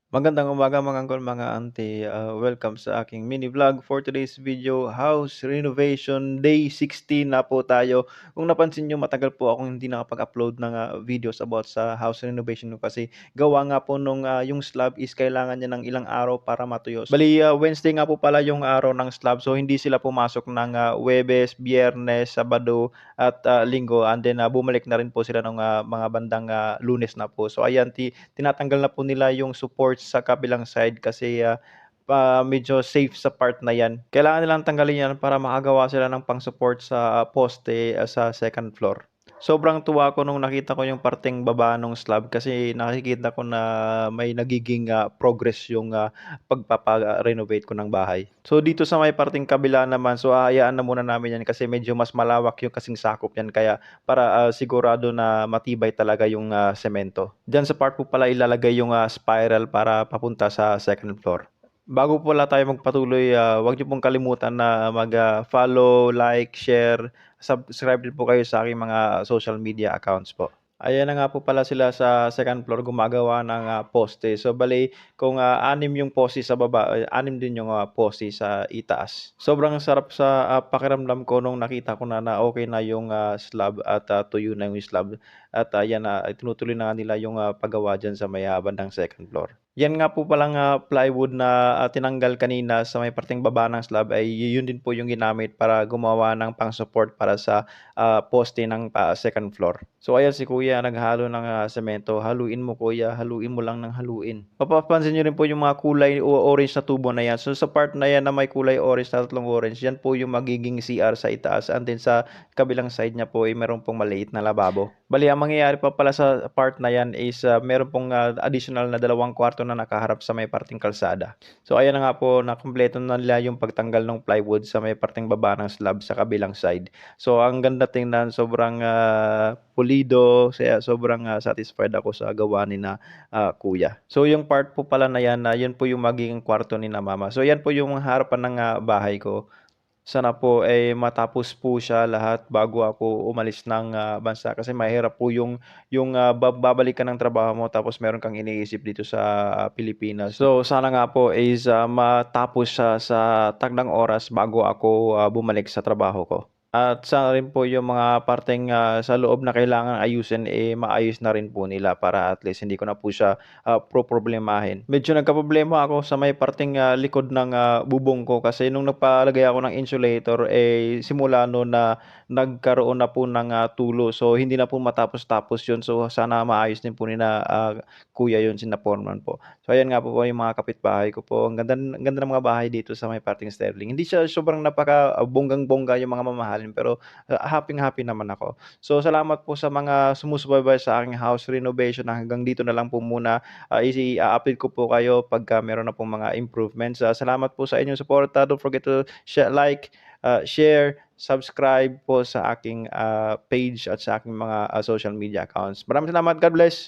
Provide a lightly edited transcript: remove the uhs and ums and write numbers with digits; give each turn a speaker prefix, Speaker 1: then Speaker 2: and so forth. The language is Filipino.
Speaker 1: Magandang umaga mga uncle, mga auntie. Welcome sa aking mini vlog for today's video, house renovation day 16 na po tayo. Kung napansin niyo, matagal po akong hindi nakapag-upload ng videos about sa house renovation ko kasi gawa nga po nung yung slab is kailangan niya ng ilang araw para matuyo. Bali, Wednesday nga po pala yung araw ng slab, so hindi sila pumasok ng Huwebes, Biyernes, Sabado at Linggo, and then bumalik na rin po sila ng mga bandang Lunes na po. So ayan, tinatanggal na po nila yung support sa kabilang side kasi medyo safe sa part na 'yan. Kailangan nilang tanggalin 'yan para makagawa sila ng pang-support sa poste sa second floor. Sobrang tuwa ko nung nakita ko yung parteng baba nung slab kasi nakikita ko na may nagiging progress yung pagpapa-renovate ko ng bahay. So dito sa may parteng kabila naman, so hahayaan na muna namin 'yan kasi medyo mas malawak yung kasing sakop niyan, kaya para sigurado na matibay talaga yung semento. Diyan sa part po pala ilalagay yung spiral para papunta sa second floor. Bago pala tayo magpatuloy, 'wag niyo pong kalimutan na mag-follow, like, share, subscribe din po kayo sa aking mga social media accounts po. Ayan na nga po pala sila sa second floor gumagawa ng poste. So bale kung 6 yung poste sa baba, 6 din yung poste sa itaas. Sobrang sarap sa pakiramdam ko nung nakita ko na okey na yung slab at tuyo na yung slab at 'yan na tinutuloy na nga nila yung paggawa diyan sa may bandang second floor. Yan nga po palang plywood na tinanggal kanina sa may parteng baba ng slab ay yun din po yung ginamit para gumawa ng pang-support para sa poste ng second floor. So ayan si kuya naghalo ng semento, haluin mo kuya, haluin mo lang ng haluin. Mapapansin niyo rin po yung mga kulay orange na tubo na yan. So sa part na yan na may kulay orange na tatlong orange, yan po yung magiging CR sa itaas, and then sa kabilang side niya po ay meron pong maliit na lababo. Bali ang mangyayari pa pala sa part na yan is meron pong additional na 2 kwarto na nakaharap sa may parteng kalsada. So ayan na nga po, nakumpleto na nila yung pagtanggal ng plywood sa may parteng baba ng slab sa kabilang side. So ang ganda tingnan, sobrang pulido, kaya sobrang satisfied ako sa gawa ni na kuya. So yung part po pala na yan, yun po yung magiging kwarto ni na mama. So yan po yung harapan ng bahay ko. Sana po ay matapos po siya lahat bago ako umalis ng bansa kasi mahirap po yung babalik ka ng trabaho mo tapos meron kang iniisip dito sa Pilipinas. So sana nga po is matapos siya sa takdang oras bago ako bumalik sa trabaho ko. At sana rin po yung mga parteng sa loob na kailangan ayusin, maayos na rin po nila para at least hindi ko na po siya poproblemahin. Medyo nagkaproblema ako sa may parteng likod ng bubong ko kasi nung nagpalagay ako ng insulator, simula no'n na nagkaroon na po ng tulo. So hindi na po matapos-tapos 'yun. So sana maayos din po ni na kuya 'yun, sina foreman po. So ayan nga po yung mga kapitbahay ko po. Ang ganda ng mga bahay dito sa may parteng Sterling. Hindi siya sobrang napaka bonggang-bongga yung mga mamahalin, pero happing-happy naman ako. So salamat po sa mga sumusubaybay sa aking house renovation. Hanggang dito na lang po muna. I-update ko po kayo pagka meron na pong mga improvements. Salamat po sa inyong suporta. Don't forget to like, share, subscribe po sa aking page at sa aking mga social media accounts. Maraming salamat. God bless.